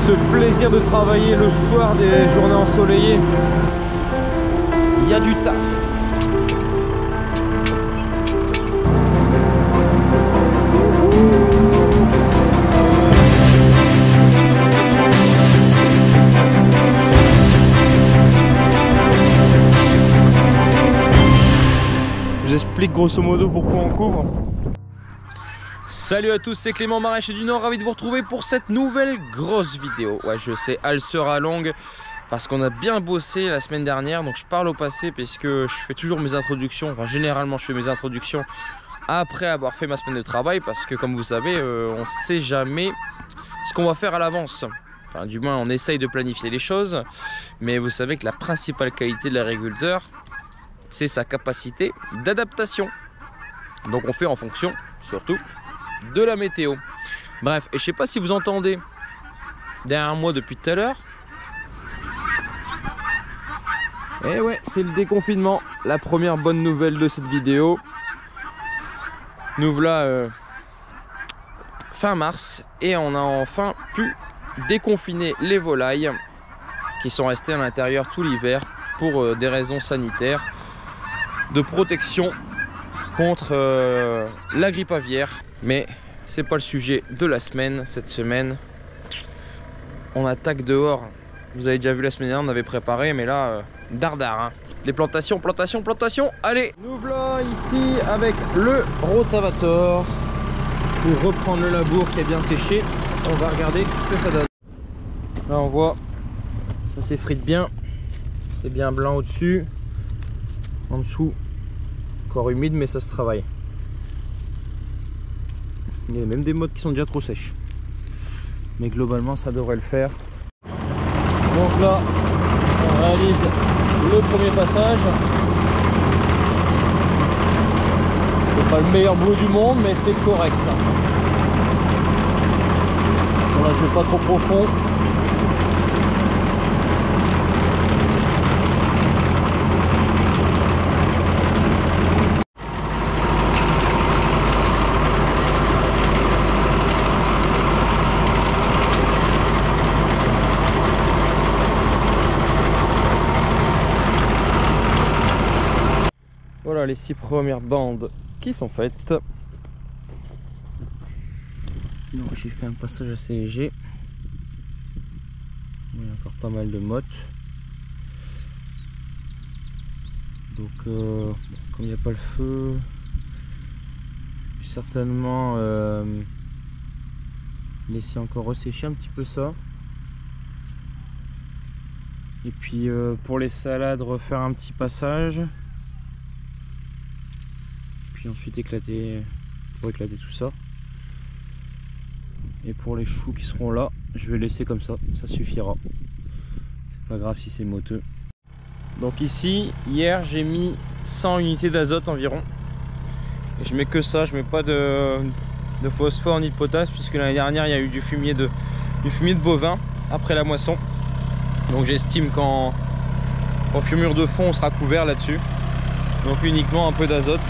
Ce plaisir de travailler le soir des journées ensoleillées. Il y a du taf. Je vous explique grosso modo pourquoi on couvre. Salut à tous, c'est Clément Maraîcher du Nord, ravi de vous retrouver pour cette nouvelle grosse vidéo. Ouais, je sais, elle sera longue parce qu'on a bien bossé la semaine dernière, donc je parle au passé puisque je fais toujours mes introductions, enfin généralement je fais mes introductions après avoir fait ma semaine de travail parce que comme vous savez, on ne sait jamais ce qu'on va faire à l'avance. Enfin, du moins on essaye de planifier les choses, mais vous savez que la principale qualité de l'agriculteur, c'est sa capacité d'adaptation. Donc on fait en fonction, surtout, de la météo. Bref, et je sais pas si vous entendez derrière moi depuis tout à l'heure. Et ouais, c'est le déconfinement. La première bonne nouvelle de cette vidéo. Nous voilà fin mars et on a enfin pu déconfiner les volailles qui sont restées à l'intérieur tout l'hiver pour des raisons sanitaires de protection contre la grippe aviaire. Mais c'est pas le sujet de la semaine. Cette semaine on attaque dehors. Vous avez déjà vu la semaine dernière, on avait préparé, mais là dardard hein. Les plantations, allez. Nous voilà ici avec le rotavator pour reprendre le labour qui est bien séché. On va regarder ce que ça donne. Là on voit, ça s'effrite bien, c'est bien blanc au dessus, en dessous encore humide, mais ça se travaille. Il y a même des mottes qui sont déjà trop sèches, mais globalement ça devrait le faire. Donc là on réalise le premier passage. C'est pas le meilleur boulot du monde, mais c'est correct. Voilà, je vais pas trop profond. Voilà les 6 premières bandes qui sont faites. Donc j'ai fait un passage assez léger. Il y a encore pas mal de mottes. Donc comme il n'y a pas le feu, certainement laisser encore ressécher un petit peu ça. Et puis pour les salades, refaire un petit passage. Puis ensuite éclater, pour éclater tout ça. Et pour les choux qui seront là, je vais laisser comme ça, ça suffira. C'est pas grave si c'est moteux. Donc ici, hier j'ai mis 100 unités d'azote environ. Et je mets que ça, je mets pas de phosphore ni de potasse, puisque l'année dernière il y a eu du fumier de bovin après la moisson. Donc j'estime qu'en fumure de fond on sera couvert là-dessus. Donc uniquement un peu d'azote.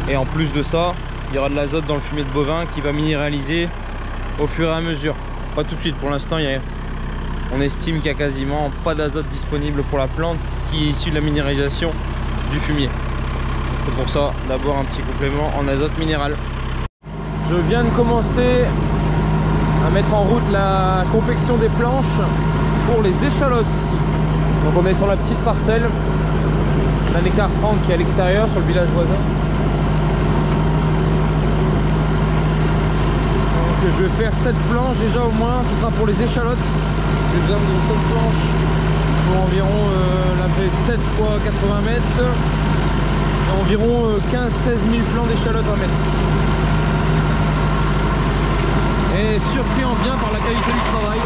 Et en plus de ça, il y aura de l'azote dans le fumier de bovin qui va minéraliser au fur et à mesure. Pas tout de suite, pour l'instant on estime qu'il n'y a quasiment pas d'azote disponible pour la plante qui est issue de la minéralisation du fumier. C'est pour ça d'abord un petit complément en azote minéral. Je viens de commencer à mettre en route la confection des planches pour les échalotes ici. Donc on est sur la petite parcelle d'un hectare 30 qui est à l'extérieur sur le village voisin. Je vais faire 7 planches déjà au moins, ce sera pour les échalotes. J'ai besoin de 7 planches pour environ la fait 7 fois 80 mètres, environ 15-16 000 plants d'échalotes à mettre. Et surpris en bien par la qualité du travail.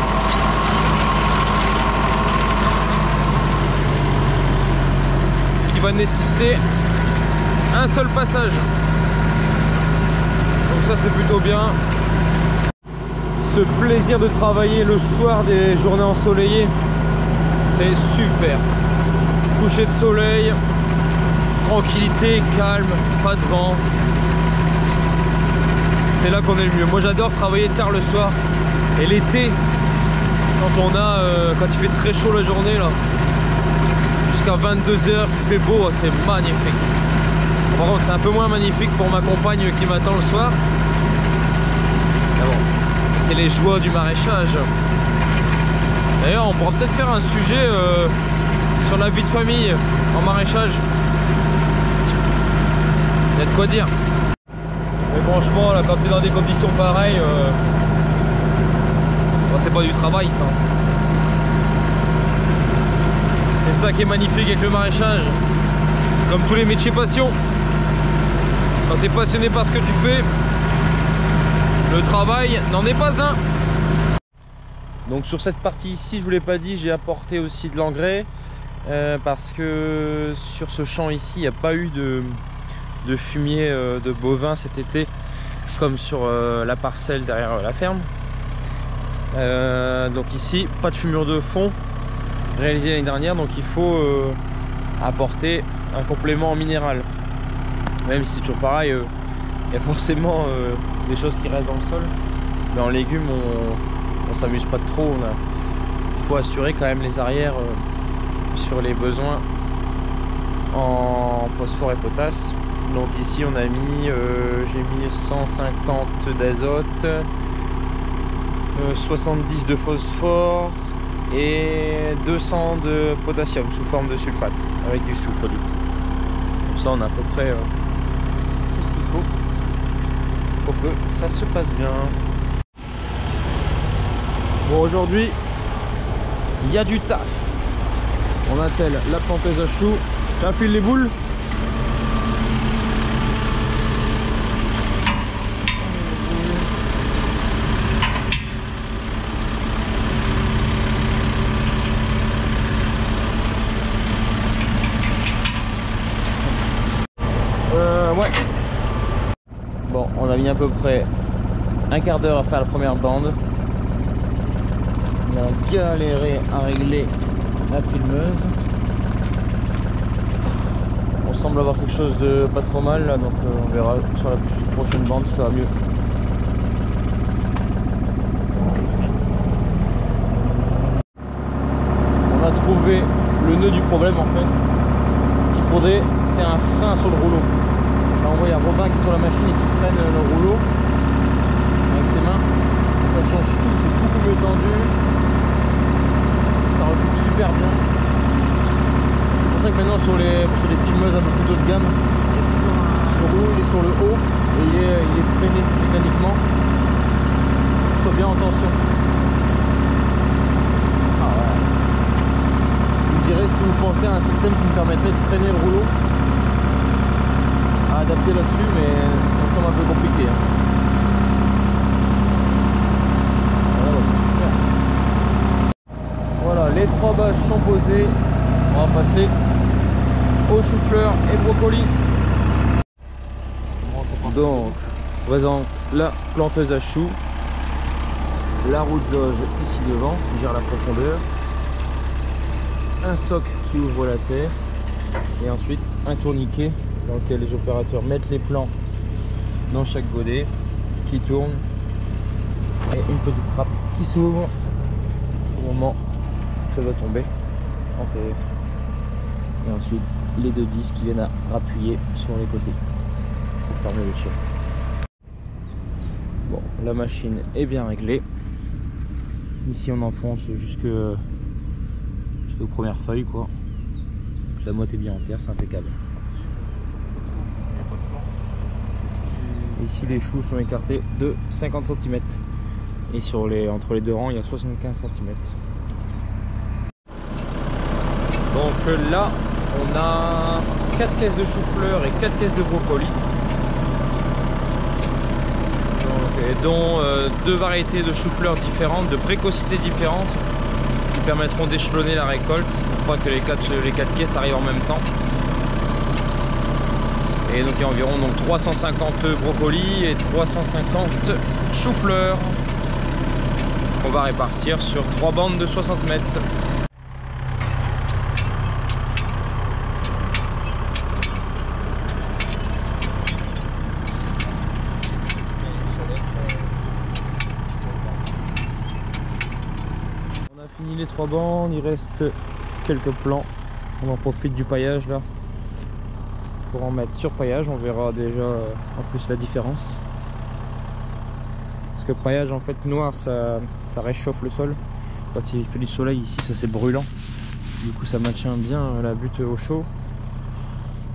Qui va nécessiter un seul passage. Donc ça c'est plutôt bien. Ce plaisir de travailler le soir des journées ensoleillées, c'est super. Coucher de soleil, tranquillité, calme, pas de vent. C'est là qu'on est le mieux. Moi j'adore travailler tard le soir. Et l'été, Quand il fait très chaud la journée là, jusqu'à 22 h, il fait beau, c'est magnifique. Par contre c'est un peu moins magnifique pour ma compagne qui m'attend le soir. Mais bon, c'est les joies du maraîchage. D'ailleurs on pourra peut-être faire un sujet sur la vie de famille en maraîchage. Il y a de quoi dire. Mais franchement là, quand tu es dans des conditions pareilles, c'est pas du travail ça. C'est ça qui est magnifique avec le maraîchage. Comme tous les métiers passion. Quand tu es passionné par ce que tu fais, le travail n'en est pas un. Donc sur cette partie ici, je vous l'ai pas dit, j'ai apporté aussi de l'engrais parce que sur ce champ ici, il n'y a pas eu de fumier de bovins cet été comme sur la parcelle derrière la ferme. Donc ici, pas de fumure de fond réalisée l'année dernière, donc il faut apporter un complément en minéral. Même si c'est toujours pareil, il y a forcément des choses qui restent dans le sol. Mais en légumes, on s'amuse pas trop. Il faut assurer quand même les arrières sur les besoins en phosphore et potasse. Donc ici on a mis, j'ai mis 150 d'azote, 70 de phosphore et 200 de potassium sous forme de sulfate avec du soufre du coup. Comme ça on a à peu près tout ce qu'il faut pour que ça se passe bien. Bon, aujourd'hui il y a du taf. On attelle la planteuse à choux. J'enfile les boules. Ouais. Bon, on a mis à peu près un quart d'heure à faire la première bande. On a galéré à régler la filmeuse. On semble avoir quelque chose de pas trop mal là, donc on verra sur la prochaine bande si ça va mieux. On a trouvé le nœud du problème en fait. Ce qu'il faudrait, c'est un frein sur le rouleau. Là on voit il y a Robin qui est sur la machine et qui freine le rouleau avec ses mains. Et ça change tout, c'est beaucoup mieux tendu. Ça recule super bien. C'est pour ça que maintenant sur les filmeuses un peu plus haut de gamme, le rouleau il est sur le haut et il est freiné mécaniquement pour qu'il soit bien en tension. Ah ouais. Vous me direz si vous pensez à un système qui me permettrait de freiner le rouleau, à adapter là-dessus, mais ça me semble un peu compliqué. Hein. Voilà, c'est super. Voilà, les 3 bâches sont posées. On va passer aux chou-fleurs et brocolis. Donc, je présente la planteuse à choux, la roue de jauge ici devant qui gère la profondeur, un soc qui ouvre la terre et ensuite un tourniquet dans lequel les opérateurs mettent les plants dans chaque godet qui tourne et une petite trappe qui s'ouvre au moment où ça va tomber en terre. Et ensuite les 2 disques qui viennent à appuyer sur les côtés pour fermer le tuyau. Bon, la machine est bien réglée. Ici on enfonce jusqu'aux premières feuilles quoi. La motte est bien en terre, c'est impeccable. Ici les choux sont écartés de 50 cm et entre les 2 rangs il y a 75 cm. Donc là on a 4 caisses de chou-fleur et 4 caisses de brocoli, dont 2 variétés de chou-fleur différentes, de précocité différentes, qui permettront d'échelonner la récolte pour pas que les 4 caisses arrivent en même temps. Et donc il y a environ 350 brocolis et 350 chou-fleur qu'on va répartir sur 3 bandes de 60 mètres. fini les 3 bandes, il reste quelques plans. On en profite du paillage là pour en mettre sur paillage. On verra déjà en plus la différence. Parce que paillage en fait noir, ça réchauffe le sol. Quand il fait du soleil ici, ça c'est brûlant. Du coup ça maintient bien la butte au chaud.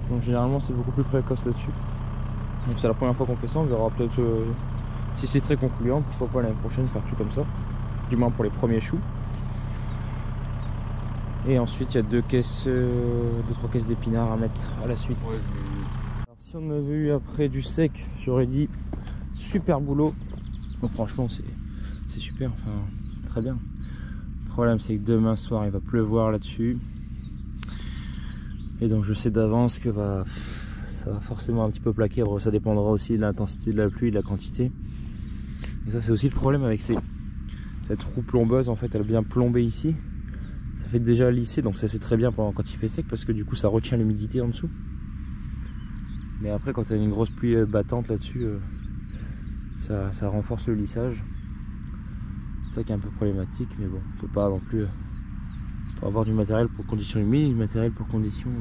Donc généralement c'est beaucoup plus précoce là-dessus. Donc c'est la première fois qu'on fait ça. On verra peut-être si c'est très concluant, pourquoi pas l'année prochaine faire tout comme ça. Du moins pour les premiers choux. Et ensuite il y a 2-3 caisses d'épinards à mettre à la suite. Ouais, alors, si on avait eu après du sec, j'aurais dit super boulot. Bon, franchement c'est super, enfin très bien. Le problème c'est que demain soir il va pleuvoir là-dessus. Et donc je sais d'avance que ça va forcément un petit peu plaquer. Bon, ça dépendra aussi de l'intensité de la pluie, de la quantité. Et ça c'est aussi le problème avec cette roue plombeuse, en fait elle vient plomber ici. Ça fait déjà lisser, donc ça c'est très bien quand il fait sec parce que du coup ça retient l'humidité en dessous. Mais après quand il y a une grosse pluie battante là-dessus, ça renforce le lissage. C'est ça qui est un peu problématique, mais bon, on peut pas non plus avoir du matériel pour conditions humides, du matériel pour conditions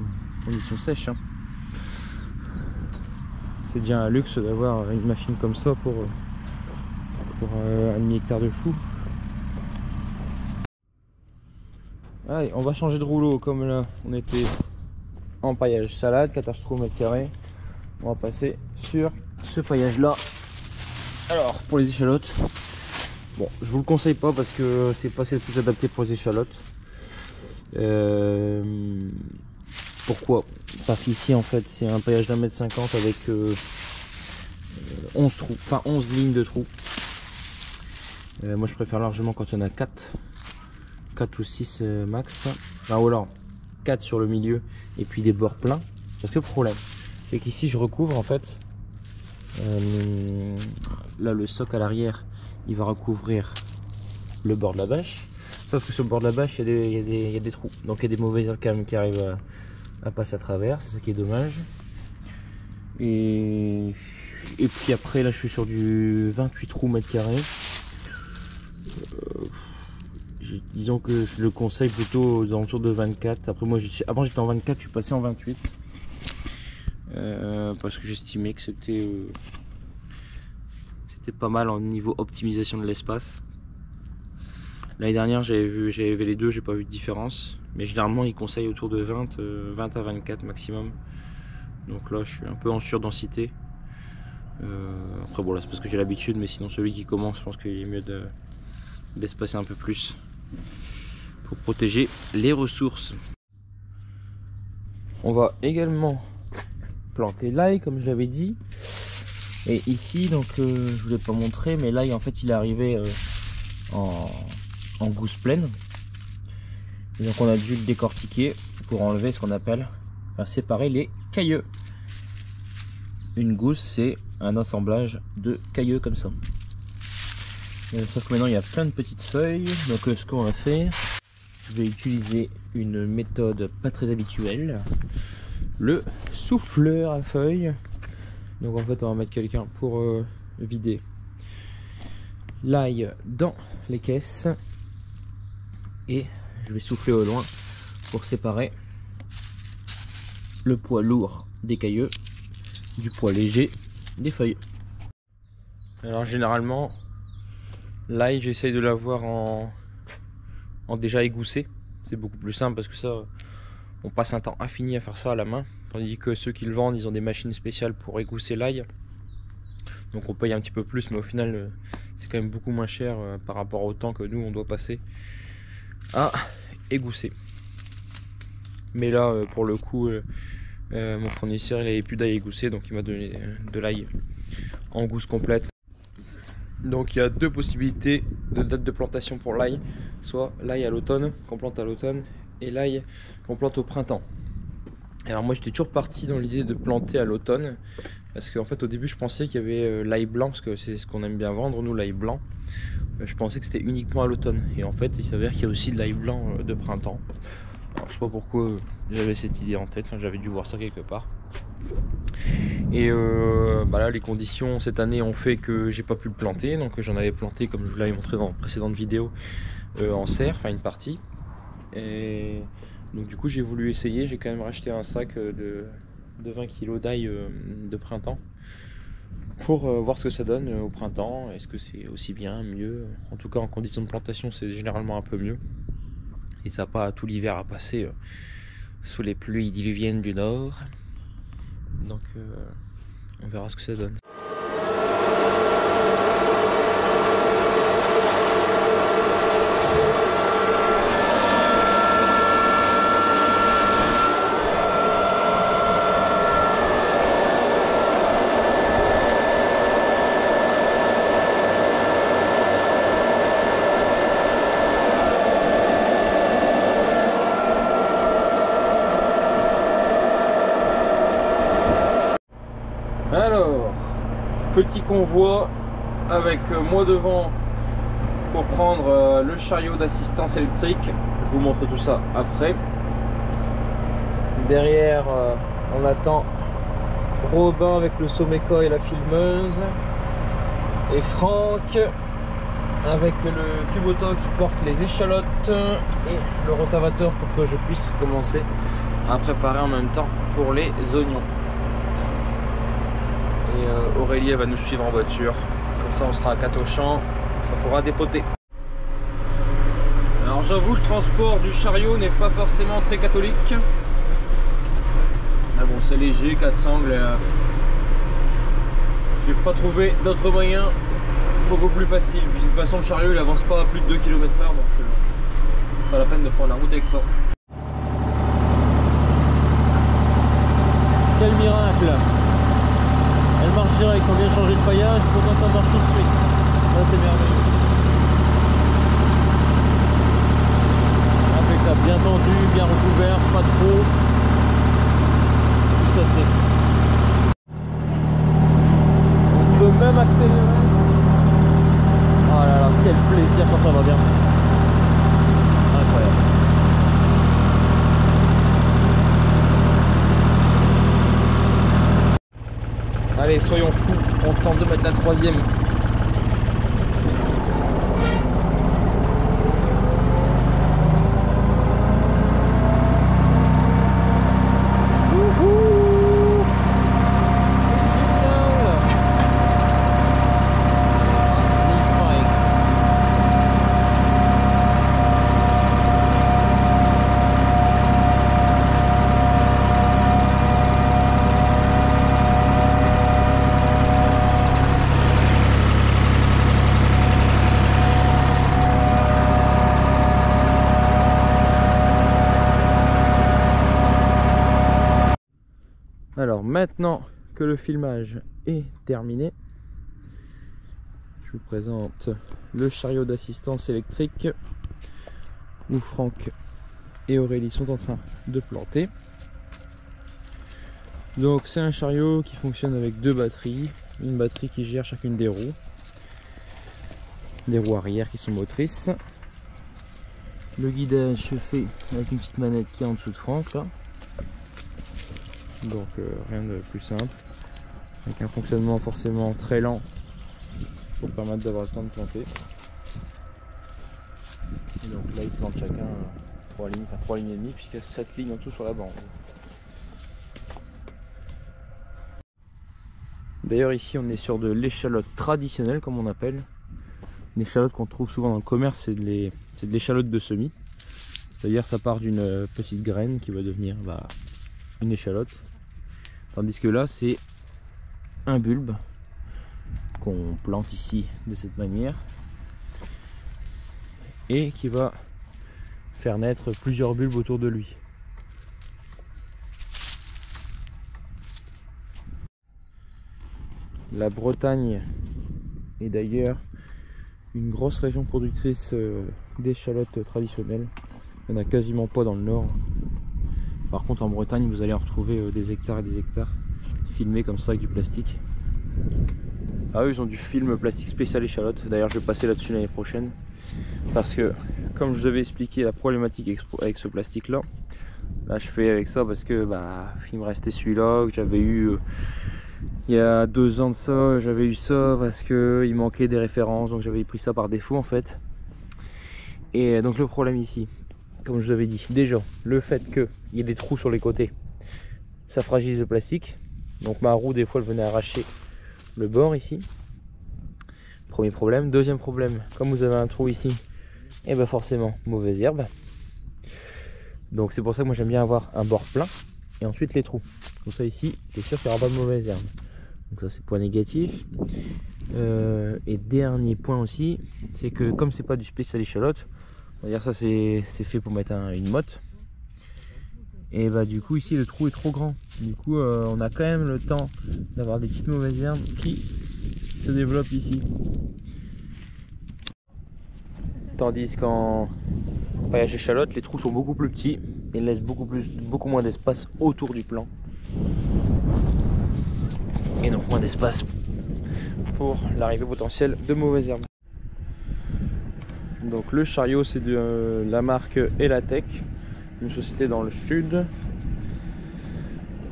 sèches. Hein. C'est déjà un luxe d'avoir une machine comme ça pour un demi-hectare de choux. Allez, on va changer de rouleau. Comme là on était en paillage salade, 14 trous mètre carré, on va passer sur ce paillage là. Alors pour les échalotes, bon je vous le conseille pas parce que c'est pas celle plus adaptée pour les échalotes. Pourquoi? Parce qu'ici en fait c'est un paillage d'1,50 m avec 11 trous, enfin 11 lignes de trous. Moi je préfère largement quand il y en a 4 ou 6 max, enfin, ou alors 4 sur le milieu et puis des bords pleins. Parce que le problème c'est qu'ici je recouvre en fait là le soc à l'arrière il va recouvrir le bord de la bâche, sauf que sur le bord de la bâche il y a des trous, donc il y a des mauvais airs qui arrivent à passer à travers, c'est ça qui est dommage. Et puis après là je suis sur du 28 trous mètre carré. Disons que je le conseille plutôt aux alentours de 24. Après moi avant j'étais en 24, je suis passé en 28 parce que j'estimais que c'était pas mal en niveau optimisation de l'espace. L'année dernière j'avais vu les deux, j'ai pas vu de différence, mais généralement ils conseillent autour de 20 à 24 maximum. Donc là je suis un peu en surdensité. Après bon là c'est parce que j'ai l'habitude, mais sinon celui qui commence je pense qu'il est mieux d'espacer un peu plus pour protéger les ressources. On va également planter l'ail comme je l'avais dit. Et ici donc je vous l'ai pas montré, mais l'ail en fait il est arrivé en gousse pleine. Et donc on a dû le décortiquer pour enlever ce qu'on appelle, enfin, séparer les cailleux. Une gousse c'est un assemblage de cailleux comme ça. Sauf que maintenant il y a plein de petites feuilles. Donc ce qu'on va faire, je vais utiliser une méthode pas très habituelle, le souffleur à feuilles. Donc en fait on va mettre quelqu'un pour vider l'ail dans les caisses et je vais souffler au loin pour séparer le poids lourd des cailleux du poids léger des feuilles. Alors généralement l'ail j'essaye de l'avoir en déjà égoussé, c'est beaucoup plus simple parce que ça on passe un temps infini à faire ça à la main, tandis que ceux qui le vendent ils ont des machines spéciales pour égousser l'ail, donc on paye un petit peu plus, mais au final c'est quand même beaucoup moins cher par rapport au temps que nous on doit passer à égousser. Mais là pour le coup mon fournisseur il avait plus d'ail égousser, donc il m'a donné de l'ail en gousse complète. Donc il y a deux possibilités de date de plantation pour l'ail, soit l'ail à l'automne qu'on plante à l'automne et l'ail qu'on plante au printemps. Alors moi j'étais toujours parti dans l'idée de planter à l'automne parce qu'en fait au début je pensais qu'il y avait l'ail blanc, parce que c'est ce qu'on aime bien vendre nous, l'ail blanc. Je pensais que c'était uniquement à l'automne et en fait il s'avère qu'il y a aussi de l'ail blanc de printemps. Alors, je sais pas pourquoi j'avais cette idée en tête, enfin, j'avais dû voir ça quelque part. Et bah là, les conditions cette année ont fait que j'ai pas pu le planter. Donc j'en avais planté, comme je vous l'avais montré dans la précédente vidéo, en serre, enfin une partie. Et donc du coup j'ai voulu essayer. J'ai quand même racheté un sac de 20 kg d'ail de printemps pour voir ce que ça donne au printemps. Est-ce que c'est aussi bien, mieux? En tout cas en conditions de plantation c'est généralement un peu mieux. Et ça n'a pas tout l'hiver à passer sous les pluies diluviennes du nord. Donc on verra ce que ça donne. Alors, petit convoi avec moi devant pour prendre le chariot d'assistance électrique. Je vous montre tout ça après. Derrière, on attend Robin avec le Someca et la filmeuse. Et Franck avec le Kubota qui porte les échalotes et le rotavateur pour que je puisse commencer à préparer en même temps pour les oignons. Et Aurélie elle va nous suivre en voiture, comme ça on sera à 4 au champ, ça pourra dépoter. Alors j'avoue, le transport du chariot n'est pas forcément très catholique, mais bon c'est léger, 4 sangles, j'ai pas trouvé d'autres moyens beaucoup plus faciles. De toute façon le chariot il avance pas à plus de 2 km/h, donc c'est pas la peine de prendre la route avec ça. Quel miracle! Elle marche direct, on vient de changer de paillage, pourtant ça marche tout de suite. Là c'est merveilleux. Impeccable, bien tendu, bien recouvert, pas trop. Juste assez. On peut même accélérer. Oh là là, quel plaisir quand ça va bien. Incroyable. Allez, soyons fous, on tente de mettre la troisième. Wouhou! Génial! Magnifique. Alors maintenant que le filmage est terminé, je vous présente le chariot d'assistance électrique où Franck et Aurélie sont en train de planter. Donc c'est un chariot qui fonctionne avec deux batteries, une batterie qui gère chacune des roues arrière qui sont motrices. Le guidage se fait avec une petite manette qui est en dessous de Franck là. Donc rien de plus simple, avec un fonctionnement forcément très lent pour permettre d'avoir le temps de planter. Et donc là ils plantent chacun 3 lignes, enfin 3 lignes et demie, puisqu'il y a 7 lignes en tout sur la bande. D'ailleurs ici on est sur de l'échalote traditionnelle comme on appelle. L'échalote qu'on trouve souvent dans le commerce, c'est de l'échalote de semis. C'est-à-dire ça part d'une petite graine qui va devenir une échalote. Tandis que là c'est un bulbe qu'on plante ici de cette manière et qui va faire naître plusieurs bulbes autour de lui. La Bretagne est d'ailleurs une grosse région productrice d'échalotes traditionnelles. Il n'y en a quasiment pas dans le nord. Par contre en Bretagne vous allez en retrouver des hectares et des hectares filmés comme ça avec du plastique. Ah eux ils ont du film plastique spécial échalote. D'ailleurs je vais passer là-dessus l'année prochaine. Parce que comme je vous avais expliqué la problématique avec ce plastique là, Là je fais avec ça parce que bah il me restait celui-là que j'avais eu il y a 2 ans de ça. J'avais eu ça parce que il manquait des références, donc j'avais pris ça par défaut en fait. Et donc le problème ici, comme je vous avais dit, déjà le fait qu'il y ait des trous sur les côtés, ça fragilise le plastique. Donc ma roue des fois elle venait arracher le bord ici. Premier problème. Deuxième problème, comme vous avez un trou ici, et ben forcément mauvaise herbe. Donc c'est pour ça que moi j'aime bien avoir un bord plein et ensuite les trous. Comme ça ici, c'est sûr qu'il n'y aura pas de mauvaise herbe. Donc ça c'est point négatif. Et dernier point aussi, c'est que comme c'est pas du spécial échalote, on va dire ça c'est fait pour mettre une motte. Et bah du coup ici le trou est trop grand. Du coup on a quand même le temps d'avoir des petites mauvaises herbes qui se développent ici. Tandis qu'en paillage échalote, les trous sont beaucoup plus petits et laissent beaucoup moins d'espace autour du plan. Et donc moins d'espace pour l'arrivée potentielle de mauvaises herbes. Donc le chariot c'est de la marque Elatec, une société dans le sud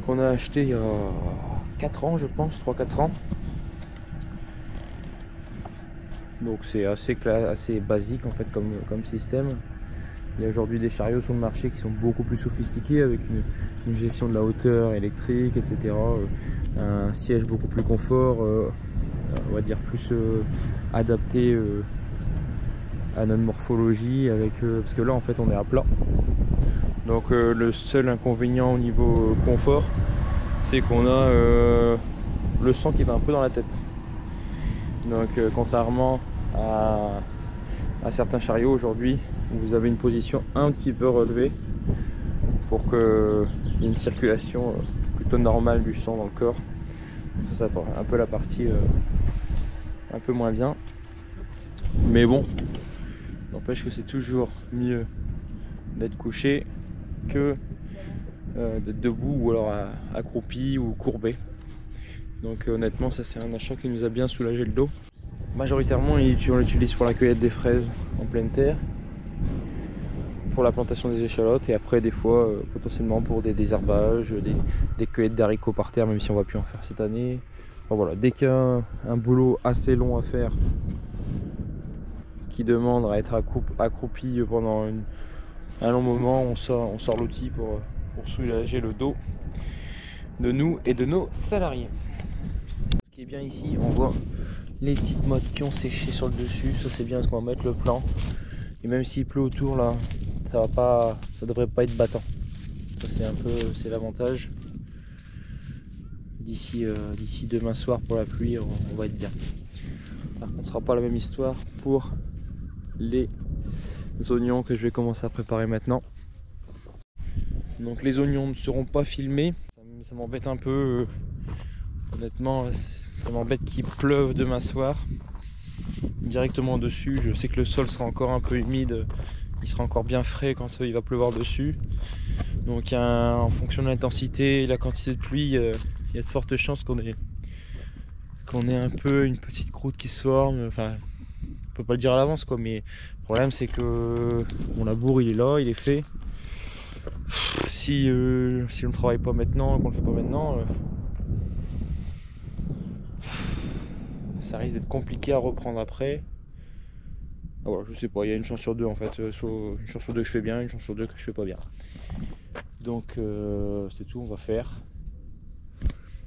qu'on a acheté il y a 4 ans je pense, 3-4 ans. Donc c'est assez basique en fait comme système. Il y a aujourd'hui des chariots sur le marché qui sont beaucoup plus sophistiqués avec une gestion de la hauteur électrique, etc. Un siège beaucoup plus confort, on va dire plus adapté à notre morphologie parce que là en fait on est à plat. Donc le seul inconvénient au niveau confort, c'est qu'on a le sang qui va un peu dans la tête. Donc contrairement à certains chariots aujourd'hui, vous avez une position un petit peu relevée pour qu'il y ait une circulation plutôt normale du sang dans le corps. Ça un peu la partie un peu moins bien. Mais bon, n'empêche que c'est toujours mieux d'être couché que d'être debout ou alors accroupi ou courbé. Donc honnêtement ça c'est un achat qui nous a bien soulagé le dos. Majoritairement on l'utilise pour la cueillette des fraises en pleine terre, pour la plantation des échalotes et après des fois potentiellement pour des désherbages, des cueillettes d'haricots par terre, même si on va plus en faire cette année. Enfin, voilà, dès qu'il y a un boulot assez long à faire qui demande à être accroupi pendant un long moment, on sort l'outil pour soulager le dos de nous et de nos salariés. Ce qui est bien ici, on voit les petites mottes qui ont séché sur le dessus, ça c'est bien parce qu'on va mettre le plan. Et même s'il pleut autour là, ça devrait pas être battant. Ça c'est l'avantage. D'ici demain soir pour la pluie, on va être bien. Par contre, ce sera pas la même histoire pour les oignons que je vais commencer à préparer maintenant. Donc les oignons ne seront pas filmés. Ça m'embête un peu. Honnêtement, ça m'embête qu'il pleuve demain soir directement dessus. Je sais que le sol sera encore un peu humide, il sera encore bien frais quand il va pleuvoir dessus. Donc en fonction de l'intensité et la quantité de pluie, il y a de fortes chances qu'on ait un peu une petite croûte qui se forme. Enfin, on peut pas le dire à l'avance quoi, mais le problème c'est que mon labour il est là, il est fait. Si on ne travaille pas maintenant, qu'on le fait pas maintenant, ça risque d'être compliqué à reprendre après. Ah, voilà, je sais pas, il y a une chance sur deux en fait, une chance sur deux que je fais bien, une chance sur deux que je fais pas bien. Donc c'est tout, on va faire.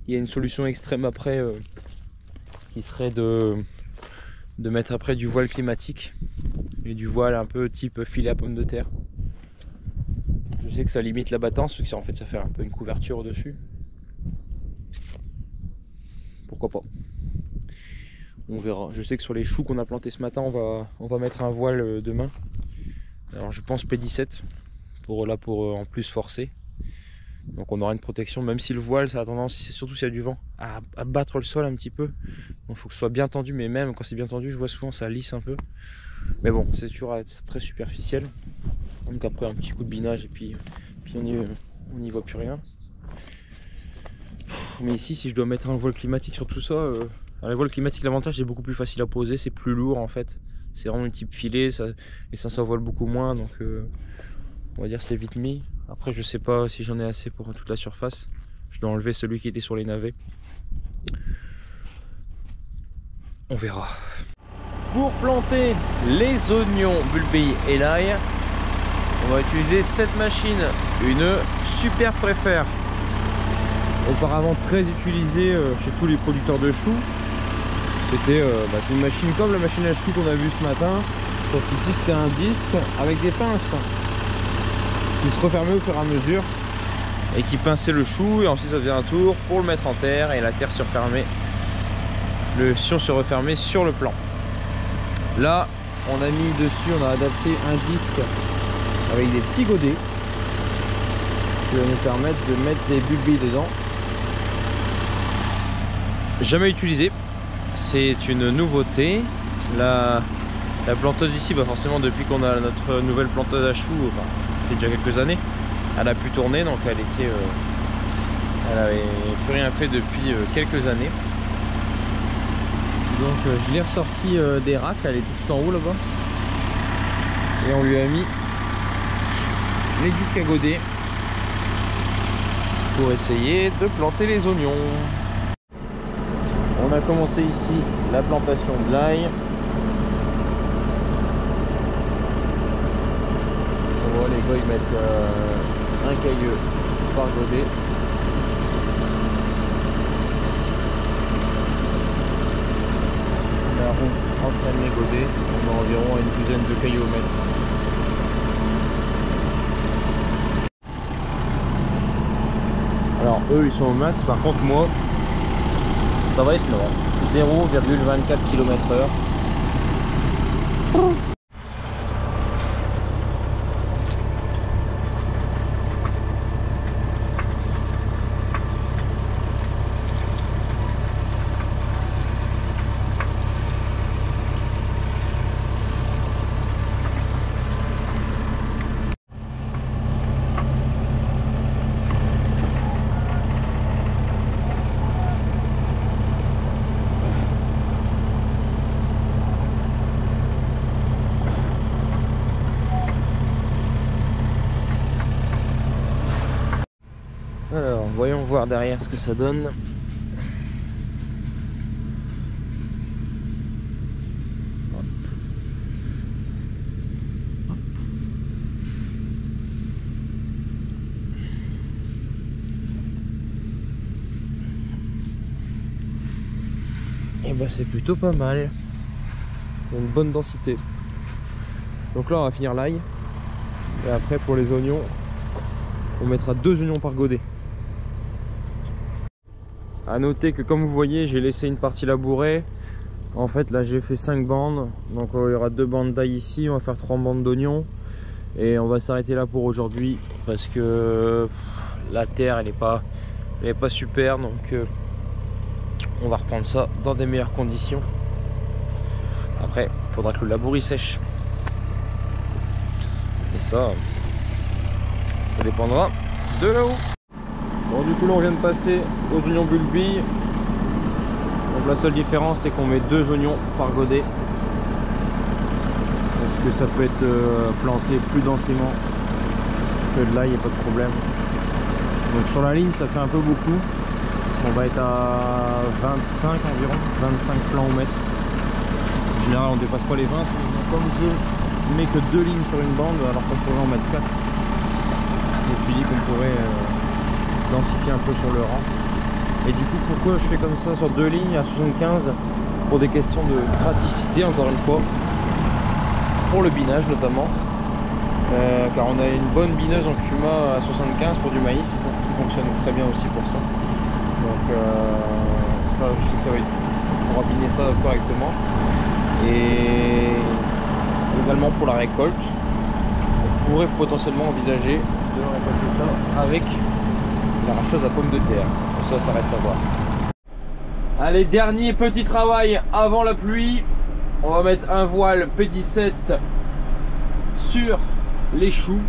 Il y a une solution extrême après qui serait de mettre après du voile climatique et du voile un peu type filet à pomme de terre. Je sais que ça limite la battance, parce que en fait ça fait un peu une couverture au dessus. Pourquoi pas? On verra. Je sais que sur les choux qu'on a plantés ce matin, on va mettre un voile demain. Alors je pense P17 pour en plus forcer. Donc on aura une protection, même si le voile ça a tendance, surtout s'il y a du vent, à battre le sol un petit peu. Donc il faut que ce soit bien tendu, mais même quand c'est bien tendu, je vois souvent ça lisse un peu. Mais bon, c'est toujours très superficiel. Donc après un petit coup de binage et puis on n'y voit plus rien. Mais ici, si je dois mettre un voile climatique sur tout ça, alors le voile climatique, l'avantage c'est beaucoup plus facile à poser, c'est plus lourd en fait. C'est vraiment un type filet et ça s'envole beaucoup moins, donc on va dire c'est vite mis. Après je sais pas si j'en ai assez pour toute la surface. Je dois enlever celui qui était sur les navets. On verra. Pour planter les oignons, bulbilles et l'ail, on va utiliser cette machine, une Super Préfère. Auparavant très utilisée chez tous les producteurs de choux. C'est une machine comme la machine à choux qu'on a vue ce matin, sauf qu'ici c'était un disque avec des pinces qui se refermaient au fur et à mesure et qui pinçait le chou, et ensuite ça faisait un tour pour le mettre en terre et la terre se refermait, le sion se refermait sur le plan. Là on a mis dessus, on a adapté un disque avec des petits godets qui va nous permettre de mettre les bulbilles dedans. Jamais utilisé, c'est une nouveauté. La planteuse ici, forcément depuis qu'on a notre nouvelle planteuse à choux, ça fait déjà quelques années, elle a pu tourner, donc elle avait plus rien fait depuis quelques années. Donc je l'ai ressorti des racks, elle était tout en haut là-bas, et on lui a mis les disques à godet pour essayer de planter les oignons. On a commencé ici la plantation de l'ail. On voit les gars ils mettent un cailleux par godet. La roue entraîne les godets. On a environ une douzaine de cailloux au mètre. Alors eux ils sont au max, par contre moi ça va être long. 0,24 km/h. Alors, voyons voir derrière ce que ça donne. Et bah c'est plutôt pas mal. Une bonne densité. Donc là on va finir l'ail. Et après pour les oignons, on mettra 2 oignons par godet. A noter que comme vous voyez, j'ai laissé une partie labourée. En fait là j'ai fait 5 bandes. Donc il y aura 2 bandes d'ail ici, on va faire 3 bandes d'oignons. Et on va s'arrêter là pour aujourd'hui parce que la terre elle est pas super, donc on va reprendre ça dans des meilleures conditions. Après il faudra que le labour il sèche. Et ça dépendra de là-haut. Bon du coup là on vient de passer aux oignons bulbilles. Donc la seule différence c'est qu'on met 2 oignons par godet. Parce que ça peut être planté plus densément que de l'ail, il n'y a pas de problème. Donc sur la ligne ça fait un peu beaucoup. On va être à 25 environ, 25 plants au mètre. En général on dépasse pas les 20. Comme je mets que 2 lignes sur une bande alors qu'on pourrait en mettre 4. Je me suis dit qu'on pourrait densifier un peu sur le rang. Et du coup pourquoi je fais comme ça sur 2 lignes à 75? Pour des questions de praticité encore une fois. Pour le binage notamment. Car on a une bonne bineuse en Kuma à 75 pour du maïs, donc qui fonctionne très bien aussi pour ça. Donc ça je sais que ça va être, on pourra biner ça correctement. Et également pour la récolte, on pourrait potentiellement envisager de récolter ça avec l'arracheuse à pommes de terre. Ça reste à voir. Allez, dernier petit travail avant la pluie. On va mettre un voile P17 sur les choux.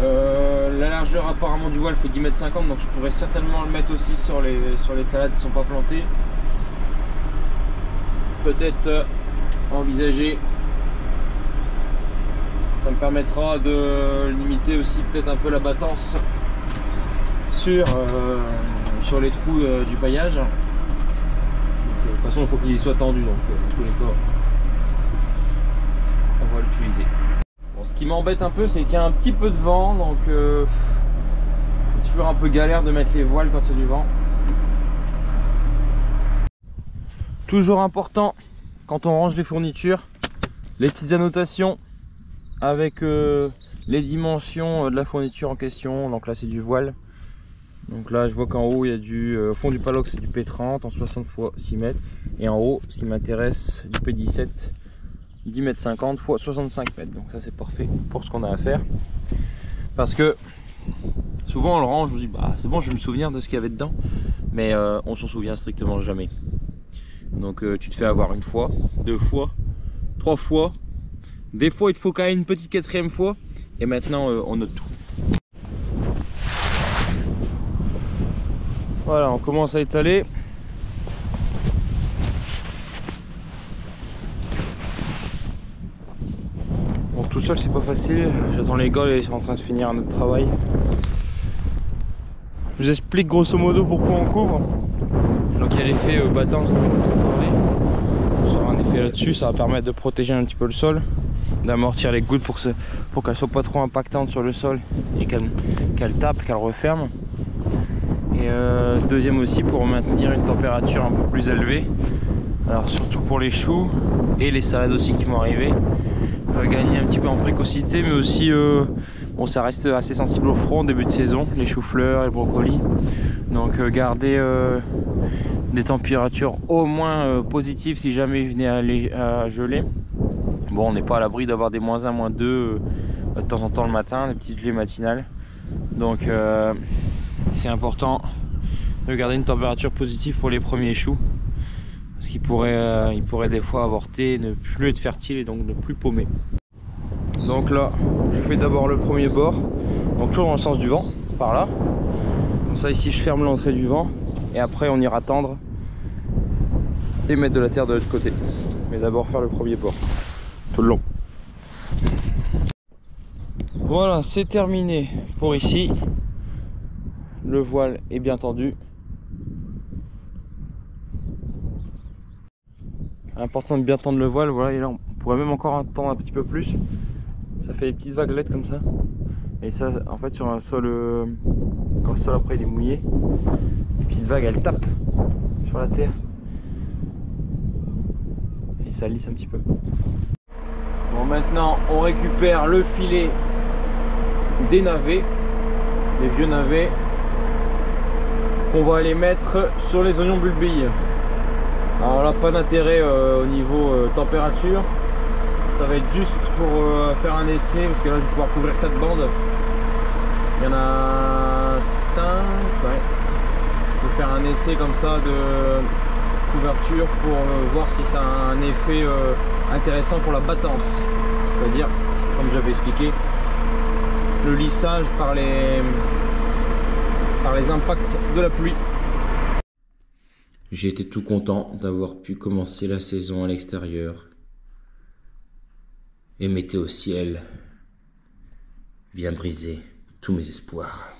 La largeur apparemment du voile fait 10,50 m, donc je pourrais certainement le mettre aussi sur les salades qui ne sont pas plantées. Peut-être envisager, ça ça me permettra de limiter aussi peut-être un peu la battance sur les trous du paillage. Donc, de toute façon il faut qu'il soit tendu, donc dans tous les cas on va l'utiliser. Bon, ce qui m'embête un peu c'est qu'il y a un petit peu de vent, donc c'est toujours un peu galère de mettre les voiles quand il y a du vent. Toujours important quand on range les fournitures, les petites annotations avec les dimensions de la fourniture en question. Donc là c'est du voile. Donc là je vois qu'en haut il y a du au fond du paloc c'est du P30 en 60 x 6 mètres. Et en haut ce qui m'intéresse du P17 10 mètres 50 x 65 mètres. Donc ça c'est parfait pour ce qu'on a à faire. Parce que souvent on le range, je vous dis bah c'est bon je vais me souvenir de ce qu'il y avait dedans. Mais on s'en souvient strictement jamais. Donc tu te fais avoir une fois, deux fois, trois fois. Des fois il te faut quand même une petite quatrième fois. Et maintenant on note tout. Voilà, on commence à étaler. Bon, tout seul c'est pas facile. J'attends les gars, ils sont en train de finir notre travail. Je vous explique grosso modo pourquoi on couvre. Donc il y a l'effet battant, je vous ai parlé. Sur un effet là-dessus, ça va permettre de protéger un petit peu le sol, d'amortir les gouttes pour qu'elles soient pas trop impactantes sur le sol et qu'elles tapent, qu'elles referment. Et deuxième aussi pour maintenir une température un peu plus élevée. Alors surtout pour les choux et les salades aussi qui vont arriver. Gagner un petit peu en précocité, mais aussi bon, ça reste assez sensible au froid en début de saison, les choux-fleurs, les brocolis. Donc garder des températures au moins positives si jamais il venait à geler. Bon, on n'est pas à l'abri d'avoir des -1, -2 de temps en temps le matin, des petites gelées matinales. Donc c'est important de garder une température positive pour les premiers choux. Parce qu'ils pourraient des fois avorter, ne plus être fertiles et donc ne plus paumer. Donc là, je fais d'abord le premier bord. Donc toujours dans le sens du vent, par là. Comme ça ici je ferme l'entrée du vent. Et après on ira tendre et mettre de la terre de l'autre côté. Mais d'abord faire le premier bord, tout le long. Voilà, c'est terminé pour ici. Le voile est bien tendu. Important de bien tendre le voile, voilà, et là on pourrait même encore en tendre un petit peu plus. Ça fait des petites vaguelettes comme ça. Et ça, en fait, sur un sol, quand le sol après il est mouillé, les petites vagues elles tapent sur la terre. Et ça lisse un petit peu. Bon, maintenant on récupère le filet des navets, des vieux navets, qu'on va aller mettre sur les oignons bulbilles. Alors là, pas d'intérêt au niveau température. Ça va être juste pour faire un essai, parce que là je vais pouvoir couvrir 4 bandes. Il y en a 5, ouais. Je vais faire un essai comme ça de couverture pour voir si ça a un effet intéressant pour la battance. C'est-à-dire, comme j'avais expliqué, le lissage par les impacts de la pluie. J'ai été tout content d'avoir pu commencer la saison à l'extérieur. Et météo ciel vient briser tous mes espoirs.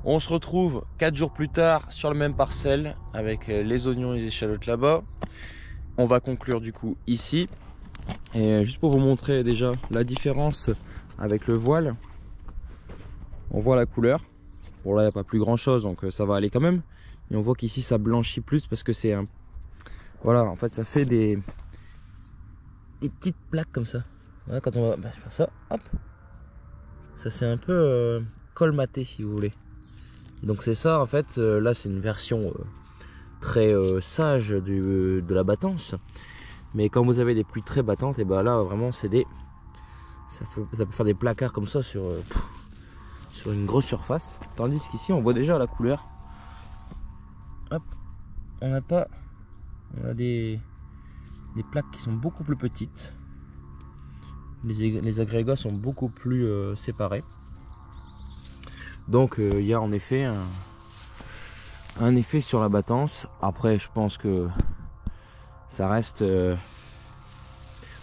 On se retrouve 4 jours plus tard sur la même parcelle avec les oignons et les échalotes là-bas. On va conclure du coup ici. Et juste pour vous montrer déjà la différence avec le voile, on voit la couleur. Bon là il n'y a pas plus grand chose donc ça va aller quand même. Et on voit qu'ici ça blanchit plus parce que c'est un... Voilà, en fait ça fait des petites plaques comme ça. Voilà, quand on va faire ça, hop, ça c'est un peu colmaté si vous voulez. Donc c'est ça en fait, là c'est une version très sage de la battance. Mais quand vous avez des pluies très battantes, et ben là vraiment c'est des... Ça peut faire des placards comme ça sur une grosse surface. Tandis qu'ici on voit déjà la couleur. Hop, on a des plaques qui sont beaucoup plus petites. Les agrégats sont beaucoup plus séparés. Donc il y a en effet un effet sur la battance. Après je pense que ça reste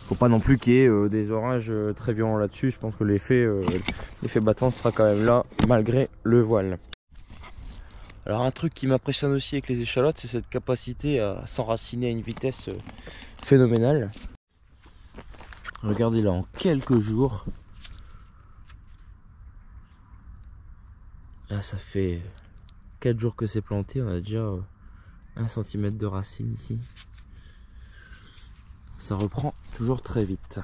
faut pas non plus qu'il y ait des orages très violents là-dessus. Je pense que l'effet battance sera quand même là malgré le voile. Alors un truc qui m'impressionne aussi avec les échalotes, c'est cette capacité à s'enraciner à une vitesse phénoménale. Regardez là, en quelques jours, là ça fait 4 jours que c'est planté, on a déjà 1 cm de racine ici. Ça reprend toujours très vite.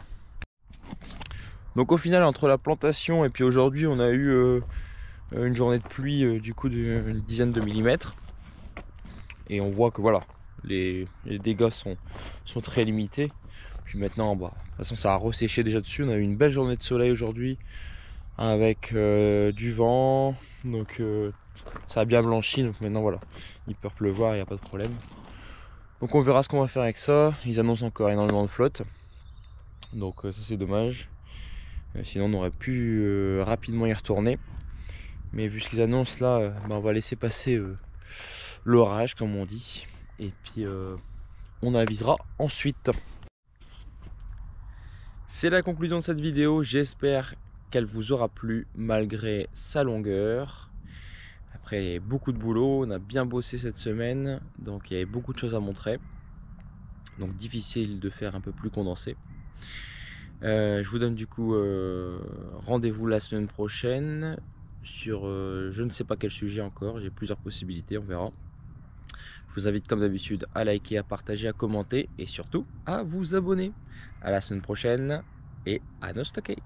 Donc au final, entre la plantation et puis aujourd'hui, on a eu une journée de pluie du coup d'une dizaine de millimètres. Et on voit que voilà, les dégâts sont très limités. Puis maintenant, bah, de toute façon ça a resséché déjà dessus. On a eu une belle journée de soleil aujourd'hui avec du vent. Donc ça a bien blanchi. Donc maintenant voilà, il peut pleuvoir, il n'y a pas de problème. Donc on verra ce qu'on va faire avec ça. Ils annoncent encore énormément de flotte. Donc ça c'est dommage. Sinon on aurait pu rapidement y retourner. Mais vu ce qu'ils annoncent là, bah, on va laisser passer l'orage comme on dit. Et puis on avisera ensuite. C'est la conclusion de cette vidéo. J'espère qu'elle vous aura plu malgré sa longueur. Après, il y a beaucoup de boulot, on a bien bossé cette semaine, donc il y avait beaucoup de choses à montrer. Donc difficile de faire un peu plus condensé. Je vous donne du coup rendez-vous la semaine prochaine sur je ne sais pas quel sujet encore, j'ai plusieurs possibilités, on verra. Je vous invite comme d'habitude à liker, à partager, à commenter et surtout à vous abonner. À la semaine prochaine et à no stocker.